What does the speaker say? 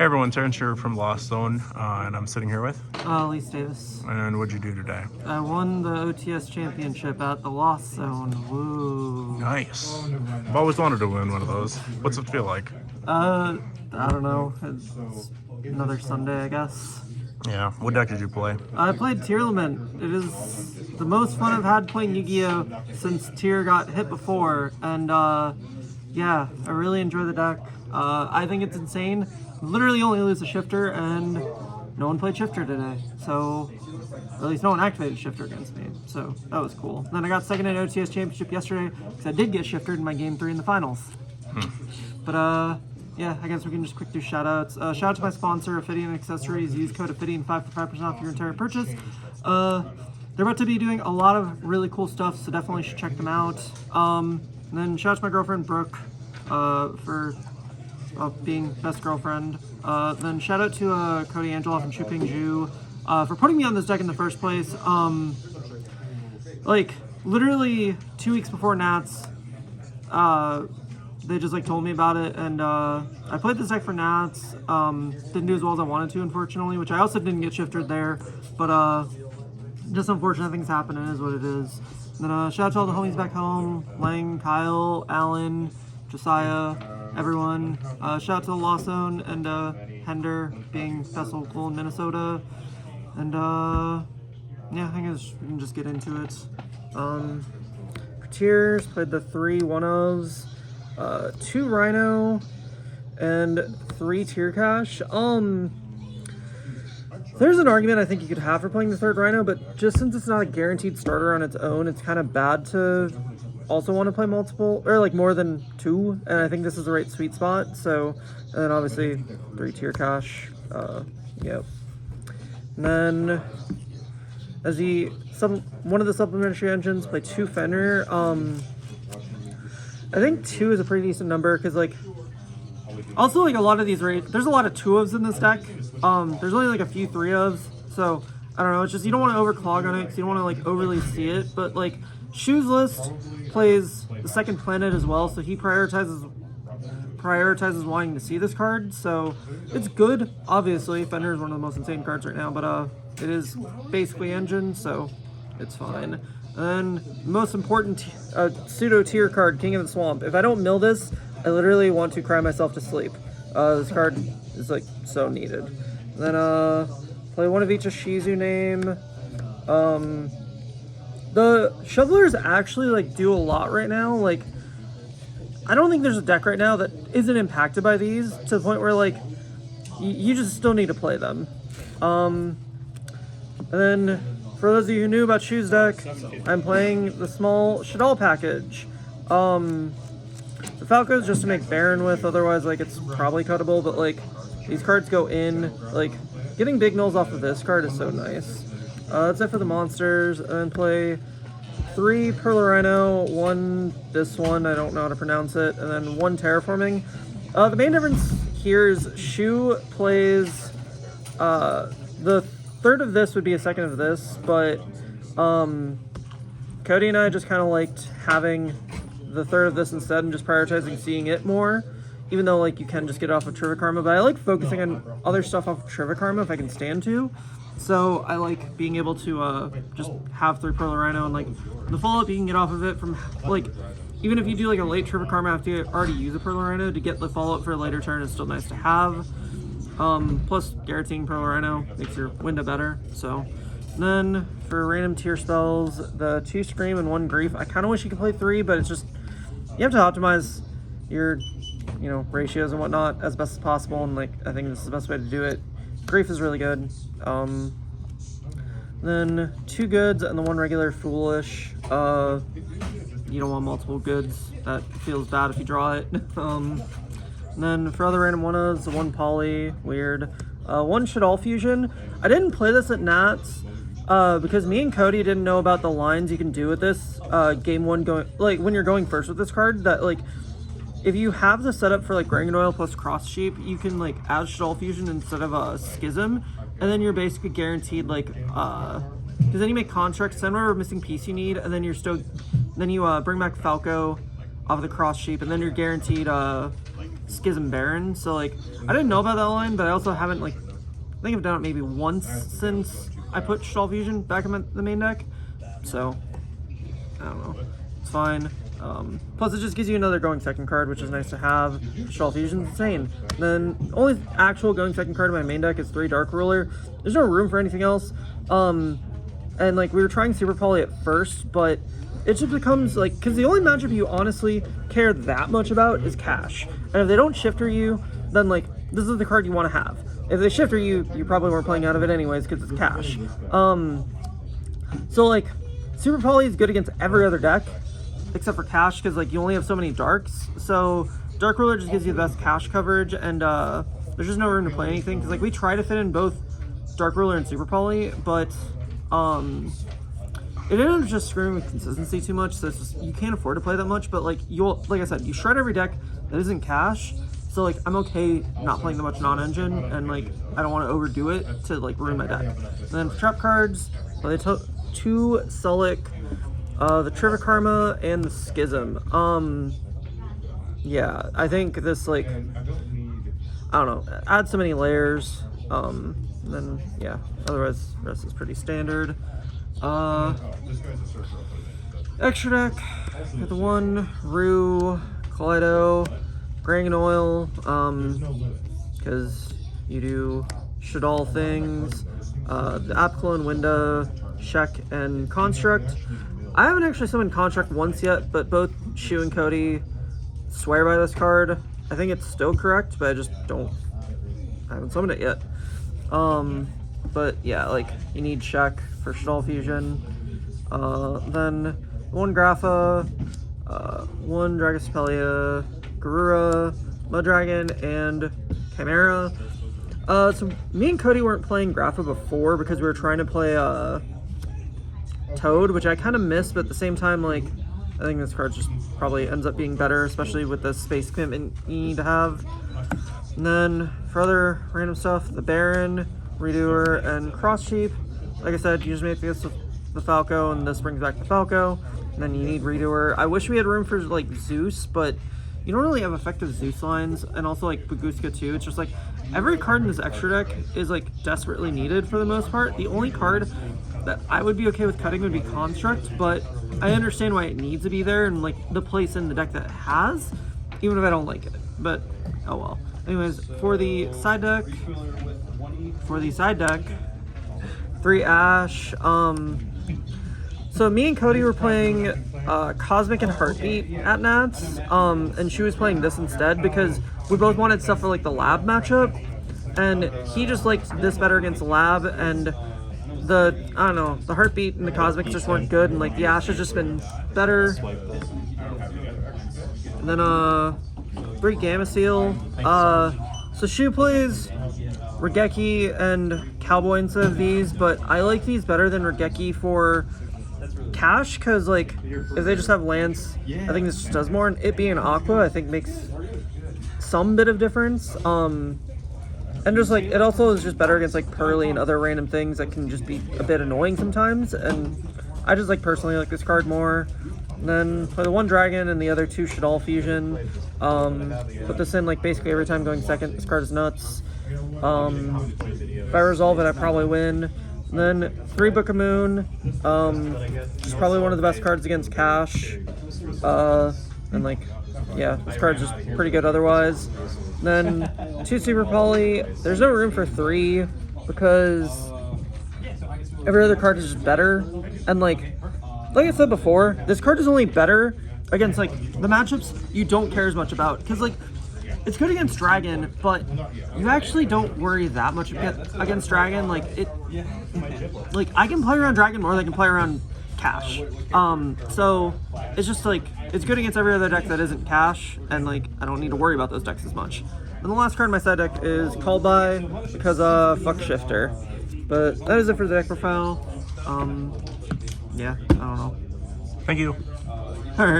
Hey everyone, Terrence here from Lost Zone, and I'm sitting here with Alyse Davis. And what'd you do today? I won the OTS championship at the Lost Zone. Woo! Nice. I've always wanted to win one of those. What's it feel like? I don't know. It's another Sunday, I guess. Yeah. What deck did you play? I played Tearlaments. It is the most fun I've had playing Yu-Gi-Oh! Since Tear got hit before, and yeah, I really enjoy the deck. I think it's insane. Literally only lose a shifter, and no one played shifter today, so or at least no one activated shifter against me, so that was cool. Then I got second in OTS championship yesterday because I did get shifted in my game 3 in the finals. But yeah, I guess we can just quick do shout outs. Shout out to my sponsor, Ophidian Accessories. Use code Ophidian5 for 5% off your entire purchase. They're about to be doing a lot of really cool stuff, so definitely should check them out. And then shout out to my girlfriend Brooke for being best girlfriend. Then shout out to Cody Angeloff and Chuping Ju for putting me on this deck in the first place. Like literally 2 weeks before Nats, they just like told me about it, and I played this deck for Nats. Didn't do as well as I wanted to, unfortunately, which I also didn't get shifted there, but just unfortunate things happen. It is what it is. And then shout out to all the homies back home: Lang, Kyle, Alan, Josiah, everyone. Shout out to the Lost Zone and Hender being best local in Minnesota. And yeah, I guess we can just get into it. For tiers, played the 3 1-ofs, 2 Rhino, and 3 tier cash. There's an argument I think you could have for playing the 3rd Rhino, but just since it's not a guaranteed starter on its own, it's kind of bad to also want to play multiple, or like more than 2, and I think this is the right sweet spot. So, and then obviously 3 tier cash, yep. And then as one of the supplementary engines, play 2 Fenrir. I think 2 is a pretty decent number, because like also like a lot of these there's a lot of 2-ofs in this deck. There's only like a few 3-ofs, so I don't know, it's just you don't want to overclog on it because you don't want to like overly see it. But like Shoes List plays the 2nd planet as well, so he prioritizes wanting to see this card, so it's good. Obviously Fender is one of the most insane cards right now, but it is basically engine, so it's fine. And then most important pseudo tier card, King of the Swamp. If I don't mill this, I literally want to cry myself to sleep. This card is like so needed. And then play one of each of Shizu name. The shovelers actually like do a lot right now. Like I don't think there's a deck right now that isn't impacted by these to the point where like you just still need to play them. And then for those of you who knew about Shoes deck, I'm playing the small Shadal package. The Falco is just to make Baron with, otherwise like it's probably cuttable, but like these cards go in, like getting big nulls off of this card is so nice. That's it for the monsters. And then play 3 Perla Rhino, 1 this one, I don't know how to pronounce it, and then 1 Terraforming. The main difference here is Shu plays the 3rd of this would be a 2nd of this, but Cody and I just kind of liked having the 3rd of this instead and just prioritizing seeing it more, even though like you can just get it off of Trivia Karma, but I like focusing on other stuff off of Trivia Karma if I can stand to. So I like being able to just have 3 Perla Rhino, and like the follow-up you can get off of it from like, even if you do like a late Trivia Karma after you already use a Perla Rhino, to get the follow-up for a later turn is still nice to have. Plus guaranteeing Perla Rhino makes your window better. So and then for random tier spells, the 2 Scream and 1 Grief. I kind of wish you could play 3, but it's just, you have to optimize your, you know, ratios and whatnot as best as possible, and like I think this is the best way to do it. Grief is really good. Then 2 goods and the 1 regular Foolish. You don't want multiple goods. That feels bad if you draw it. And then for other random 1-ofs, the 1 Poly, weird. 1 Shadal Fusion. I didn't play this at Nats because me and Cody didn't know about the lines you can do with this game 1 going, like when you're going first with this card, that like if you have the setup for like Grangan plus Cross Sheep, you can like add Shadal Fusion instead of a Schism, and then you're basically guaranteed like because then you make Constructs, then whatever missing piece you need, and then you're still, then you bring back Falco off of the Cross Sheep, and then you're guaranteed Schism Baron. So like, I didn't know about that line, but I also haven't like, I think I've done it maybe once since I put Shaddoll Fusion back in the main deck. So I don't know, it's fine. Plus it just gives you another going second card, which is nice to have. Shaddoll Fusion's insane. Then only actual going second card in my main deck is 3 Dark Ruler. There's no room for anything else. And like we were trying Super Poly at first, but it just becomes like, because the only matchup you honestly care that much about is Cash. And if they don't shifter you, then like this is the card you want to have. If they shifter you, you probably weren't playing out of it anyways because it's Cash. So like Super Poly is good against every other deck except for Cash, because like you only have so many darks. So Dark Ruler just gives you the best Cash coverage, and there's just no room to play anything, because like we try to fit in both Dark Ruler and Super Poly, but it ended up just screwing with consistency too much. So it's just, you can't afford to play that much. But like like I said, you shred every deck that isn't Cash. So like I'm okay not playing that much non-engine, and like I don't want to overdo it to like ruin my deck. And then for trap cards, well, they took 2 Sulic, the Trivia Karma, and the Schism. Yeah, I think this like, I don't know, add so many layers. Then yeah, otherwise the rest is pretty standard. Extra deck, got the 1 Rue, Kaleido, Grain Oil, because you do Shaddoll things, the Apclone, Winda, Shek, and Construct. I haven't actually summoned Construct once yet, but both Shu and Cody swear by this card. I think it's still correct, but I haven't summoned it yet. But yeah, like you need Shek for Shaddoll Fusion. Then 1 Grapha, 1 Dragospellia, Garura, Mudragon, and Chimera. So me and Cody weren't playing Grapha before because we were trying to play Toad, which I kind of missed, but at the same time, like, I think this card just probably ends up being better, especially with the space commitment you need to have. And then for other random stuff, the Baron, Redoer, and Cross Sheep. Like I said, you just make this with the Falco, and this brings back the Falco. And then you need Redoer. I wish we had room for like Zeus, but you don't really have effective Zeus lines, and also like Baguska too. It's just like every card in this extra deck is like desperately needed for the most part. The only card that I would be okay with cutting would be Construct, but I understand why it needs to be there and like the place in the deck that it has, even if I don't like it. But oh well. Anyways, for the side deck, 3 Ash. So me and Cody were playing Cosmic and Heartbeat at Nats, and she was playing this instead because we both wanted stuff for like the lab matchup, and he just liked this better against the lab, and the Heartbeat and the Cosmic just weren't good, and like the Ash has just been better. And then 3 Gamma Seal. So Shu plays Regeki and Cowboy instead of these, but I like these better than Regeki for Cash, because like if they just have Lance, I think this just does more, and it being an Aqua I think makes some bit of difference. And just like it also is just better against like Pearly and other random things that can just be a bit annoying sometimes, and I just like personally like this card more. And then play the 1 Dragon and the other 2 Shaddoll Fusion. Put this in like basically every time going second. This card is nuts. If I resolve it, I probably win. And then 3 Book of Moon, just probably one of the best cards against Cash. And like, yeah, this card's just pretty good otherwise. And then 2 Super Poly. There's no room for 3 because every other card is just better. And like I said before, this card is only better against like the matchups you don't care as much about, because like it's good against Dragon, but you actually don't worry that much against Dragon. Like I can play around Dragon more than I can play around Cash. So it's just like it's good against every other deck that isn't Cash, and like I don't need to worry about those decks as much. And the last card in my side deck is Called By, because fuck Shifter. But that is it for the deck profile. Yeah, I don't know. Thank you. All right.